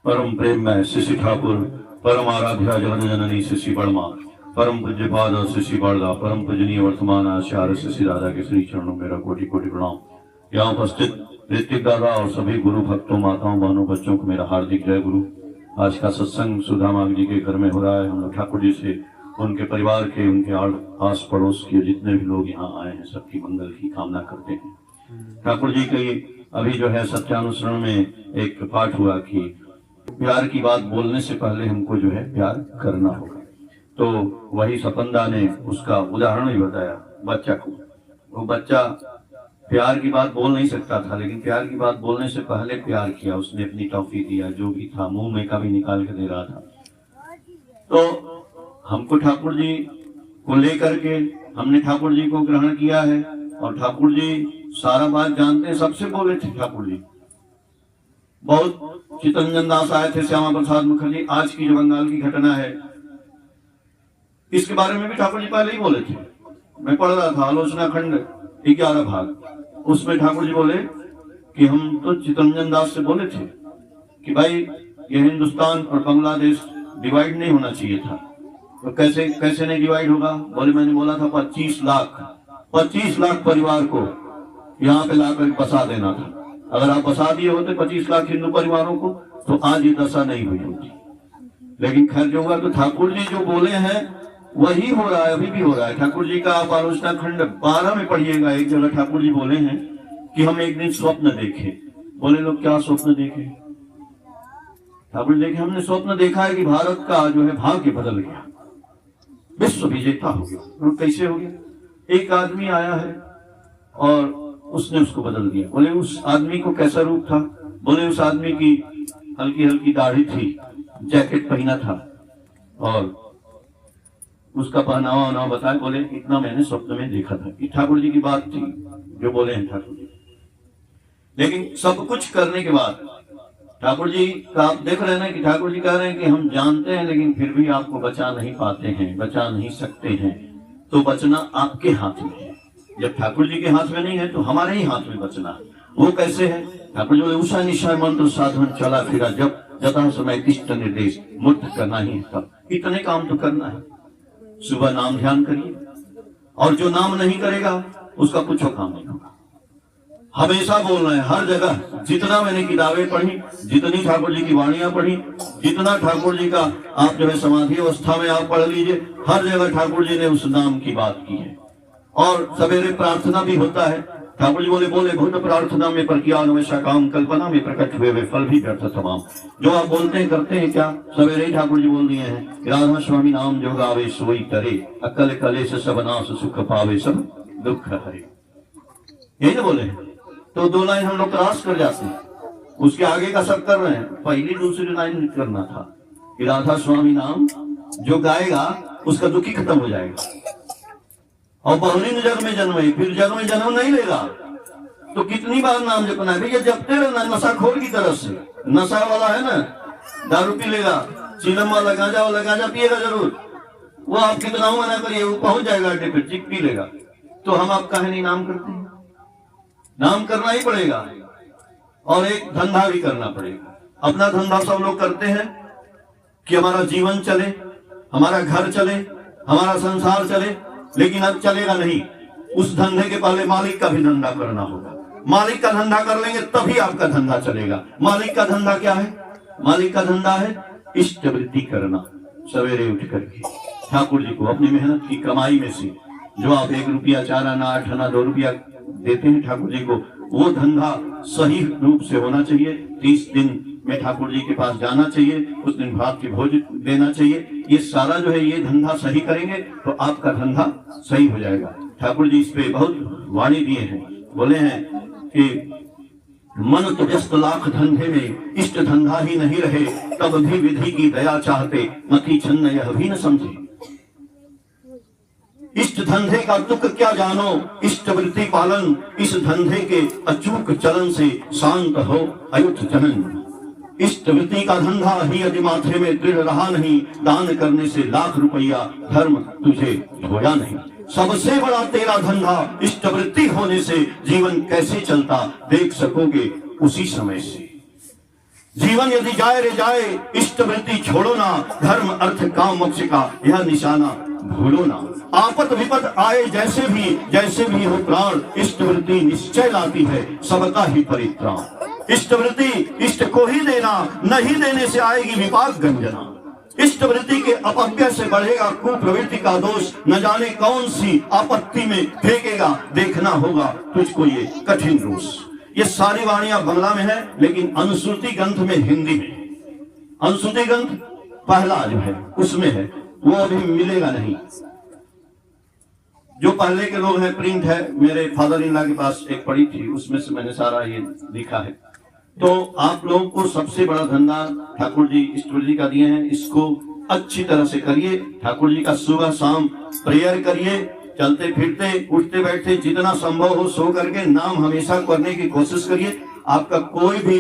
परम प्रेम में शिशि ठाकुर, परम आराध्या जगन जननी शिशि बर्मा, परम पूज्यपाद शिशि बारदा, परम पूजनीय वर्तमान आचार्य शिशि दादा के श्री चरणों मेरा कोटि कोटि प्रणाम। यहाँ उपस्थित ऋतिक दादा और सभी गुरु भक्तों, माताओं, बहनों, बच्चों को मेरा हार्दिक जय गुरु। आज का सत्संग सुधा मांग जी के घर में हो रहा है। हम लोग ठाकुर जी से, उनके परिवार के, उनके आस पड़ोस के जितने भी लोग यहाँ आए हैं, सबकी मंगल की कामना करते हैं। ठाकुर जी के अभी जो है सत्यानुसरण में एक पाठ हुआ कि प्यार की बात बोलने से पहले हमको जो है प्यार करना होगा। तो वही सपंदा ने उसका उदाहरण ही बताया बच्चा को। वो बच्चा प्यार की बात बोल नहीं सकता था, लेकिन प्यार की बात बोलने से पहले प्यार किया। उसने अपनी टॉफी दिया, जो भी था, मुंह में का भी निकाल के दे रहा था। तो हमको ठाकुर जी को लेकर के हमने ठाकुर जी को ग्रहण किया है, और ठाकुर जी सारा बात जानते हैं। सबसे बोले थे ठाकुर जी। बहुत चितरंजन दास आए थे, श्यामा प्रसाद मुखर्जी, आज की जो बंगाल की घटना है इसके बारे में भी ठाकुर जी पहले ही बोले थे। मैं पढ़ रहा था आलोचना खंड 11 भाग, उसमें ठाकुर जी बोले कि हम तो चितरंजन दास से बोले थे कि भाई ये हिंदुस्तान और बांग्लादेश डिवाइड नहीं होना चाहिए था। तो कैसे नहीं डिवाइड होगा? बोले मैंने बोला था 25 लाख परिवार को यहाँ पे लाकर बसा देना था। अगर आप बसा दिए होते 25 लाख हिंदू परिवारों को, तो आज ये दशा नहीं हुई होती। लेकिन खैर जो हुआ, तो ठाकुर जी जो बोले हैं वही हो रहा है, अभी भी हो रहा है। ठाकुर जी का आप आलोचना खंड 12 में पढ़िएगा, एक जगह ठाकुर जी बोले हैं कि हम एक दिन स्वप्न देखे। बोले लोग क्या स्वप्न देखे? ठाकुर जी देखे हमने स्वप्न देखा है कि भारत का जो है भाग्य बदल गया, विश्व विजेता हो गया। तो कैसे हो गया? एक आदमी आया है और उसने उसको बदल दिया। बोले उस आदमी को कैसा रूप था? बोले उस आदमी की हल्की हल्की दाढ़ी थी, जैकेट पहना था, और उसका पहनावा वनावा बताए। बोले इतना मैंने स्वप्न में देखा था। कि ठाकुर जी की बात थी जो बोले हैं ठाकुर जी। लेकिन सब कुछ करने के बाद ठाकुर जी का आप देख रहे हैं ना कि ठाकुर जी कह रहे हैं कि हम जानते हैं, लेकिन फिर भी आपको बचा नहीं पाते हैं, बचा नहीं सकते हैं। तो बचना आपके हाथ में है। जब ठाकुर जी के हाथ में नहीं है तो हमारे ही हाथ में बचना है। वो कैसे है? ठाकुर जी बोले उषा निशा मंत्र साधन चला फिरा, जब जता समय तिष्ठ निर्देश, मुक्त करना ही है। तब इतने काम तो करना है। सुबह नाम ध्यान करिए, और जो नाम नहीं करेगा उसका कुछ काम नहीं होगा। हमेशा बोलना है, हर जगह। जितना मैंने किताबें पढ़ी, जितनी ठाकुर जी की वाणियां पढ़ी, जितना ठाकुर जी का आप जो है समाधि अवस्था में आप पढ़ लीजिए, हर जगह ठाकुर जी ने उस नाम की बात की है। और सवेरे प्रार्थना भी होता है। ठाकुर जी बोले भूत प्रार्थना में पर किया नवैसा काम, कल्पना में प्रकट हुए वे फल भी व्यर्थ तमाम। जो आप बोलते हैं करते हैं क्या? सवेरे ही ठाकुर जी बोल दिए हैं, राधा स्वामी नाम जो गावे सोई करे, अकल कलेश सब नाश सुख पावे सब दुख हरे। यही तो बोले। तो 2 लाइन हम लोग क्रॉस कर जाते हैं, उसके आगे का सब कर रहे हैं। पहली दूसरी लाइन करना था कि राधा स्वामी नाम जो गाएगा उसका दुख ही खत्म हो जाएगा। और बहुलिंग जग में जन्मे, फिर जग में जन्म नहीं लेगा। तो कितनी बार नाम जपना है भैया? जपते रहना, नशाखोर की तरफ से। नशा वाला है ना, दारू पी लेगा, चीलम वाला गांजा पिएगा जरूर। वो आप कितना मना करिए, वो पहुंच जाएगा अड्डे पे, चिक पी लेगा। तो हम आप कहे नहीं नाम करते हैं? नाम करना ही पड़ेगा, और एक धंधा भी करना पड़ेगा। अपना धंधा सब लोग करते हैं कि हमारा जीवन चले, हमारा घर चले, हमारा संसार चले, लेकिन अब चलेगा नहीं। उस धंधे के पहले मालिक का भी धंधा करना होगा। मालिक का धंधा कर लेंगे तभी आपका धंधा चलेगा। मालिक का धंधा क्या है? मालिक का धंधा है इष्ट वृद्धि करना। सवेरे उठ करके ठाकुर जी को अपनी मेहनत की कमाई में से जो आप 1 रुपया 4 आना 8 आना 2 रुपया देते हैं ठाकुर जी को, वो धंधा सही रूप से होना चाहिए। 30 दिन में ठाकुर जी के पास जाना चाहिए, उस दिन भात की भोज देना चाहिए। ये सारा जो है ये धंधा सही करेंगे तो आपका धंधा सही हो जाएगा। ठाकुर जी इस पे बहुत वाणी दिए हैं। बोले हैं कि मन तो व्यस्त लाख धंधे में, इष्ट धंधा ही नहीं रहे, तब भी विधि की दया चाहते, मति छन्न यह भी न समझे। इष्ट धंधे का दुख क्या जानो, इष्ट वृत्ति पालन, इस धंधे के अचूक चलन से शांत हो अयुत जनन। इष्ट वृत्ति का धंधा ही यदि माथे में दृढ़ रहा नहीं, दान करने से लाख रुपया धर्म तुझे धोया नहीं। सबसे बड़ा तेरा धंधा इष्ट वृत्ति होने से जीवन कैसे चलता देख सकोगे उसी समय से। जीवन यदि जाए रे जाए, इष्ट वृत्ति छोड़ो ना, धर्म अर्थ काम मोक्ष का यह निशाना भूलो ना। आपत विपत आए जैसे भी हो प्राण, इष्ट वृत्ति निश्चय लाती है सबका ही परित्राण। इष्ट वृत्ति इष्ट को ही देना, नहीं देने से आएगी विपाक गंजना। इष्ट वृत्ति के अपव्यय से बढ़ेगा कुप्रवृत्ति का दोष, न जाने कौन सी आपत्ति में फेंकेगा, देखना होगा तुझको ये कठिन रोष। ये सारी वाणियां बांग्ला में है, लेकिन अनुश्रुति ग्रंथ में हिंदी में। अनुश्रुति ग्रंथ पहला जो है उसमें है, वो अभी मिलेगा नहीं। जो पहले के लोग हैं प्रिंट है, मेरे फादर इन लॉ के पास एक पड़ी थी, उसमें से मैंने सारा ये लिखा है। तो आप लोगों को सबसे बड़ा धंधा ठाकुर जी ईश्वर जी का दिए हैं, इसको अच्छी तरह से करिए। ठाकुर जी का सुबह शाम प्रेयर करिए, चलते फिरते उठते बैठते जितना संभव हो सो करके नाम हमेशा करने की कोशिश करिए। आपका कोई भी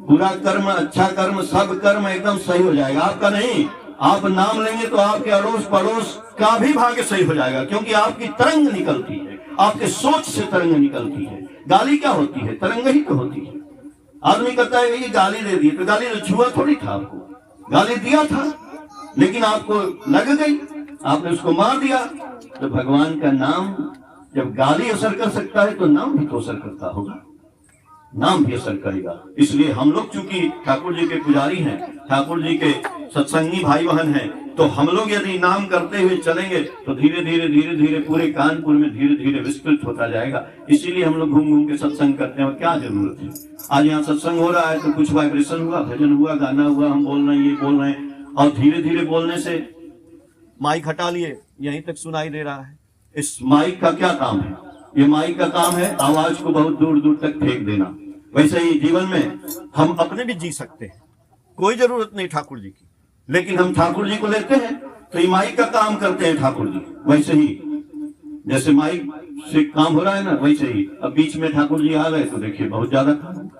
बुरा कर्म अच्छा कर्म सब कर्म एकदम सही हो जाएगा। आपका नहीं, आप नाम लेंगे तो आपके अड़ोस पड़ोस का भी भाग्य सही हो जाएगा, क्योंकि आपकी तरंग निकलती है, आपके सोच से तरंग निकलती है। गाली क्या होती है? तरंग ही तो होती है। आदमी कहता है ये गाली दे दी, तो गाली तो छुआ थोड़ी था, आपको गाली दिया था लेकिन आपको लग गई, आपने उसको मार दिया। तो भगवान का नाम जब गाली असर कर सकता है तो नाम भी तो असर करता होगा, नाम भी असर करेगा। इसलिए हम लोग चूंकि ठाकुर जी के पुजारी हैं, ठाकुर जी के सत्संगी भाई बहन हैं, तो हम लोग यदि नाम करते हुए चलेंगे तो धीरे धीरे पूरे कानपुर में धीरे धीरे विस्तृत होता जाएगा। इसीलिए हम लोग घूम घूम के सत्संग करते हैं। और क्या जरूरत है? आज यहाँ सत्संग हो रहा है तो कुछ वाइब्रेशन हुआ, भजन हुआ, गाना हुआ, हम बोल रहे हैं, ये बोल रहे हैं, और धीरे धीरे बोलने से माइक हटा लिए, यहीं तक सुनाई दे रहा है। इस माइक का क्या काम है? ये माइक का काम है आवाज को बहुत दूर दूर तक फेंक देना। वैसे ही जीवन में हम अपने भी जी सकते हैं, कोई जरूरत नहीं ठाकुर जी की, लेकिन हम ठाकुर जी को लेते हैं तो ये माइक का काम करते हैं ठाकुर जी। वैसे ही जैसे माइक से काम हो रहा है ना, वैसे ही अब बीच में ठाकुर जी आ गए तो देखिए बहुत ज्यादा काम होगा।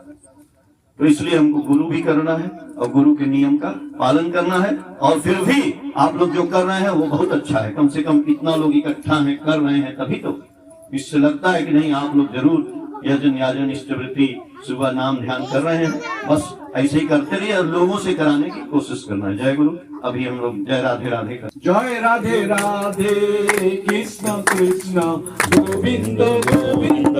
तो इसलिए हमको गुरु भी करना है और गुरु के नियम का पालन करना है। और फिर भी आप लोग जो कर रहे हैं वो बहुत अच्छा है, कम से कम इतना लोग इकट्ठा हैं, कर रहे हैं, तभी तो इससे लगता है कि नहीं आप लोग जरूर यजन याजन इष्टवृत्ति सुबह नाम ध्यान कर रहे हैं। बस ऐसे ही करते रहिए और लोगों से कराने की कोशिश करना है। जय गुरु। अभी हम लोग जय राधे राधे कर। जय राधे राधे कृष्ण कृष्ण गोविंद गोविंद।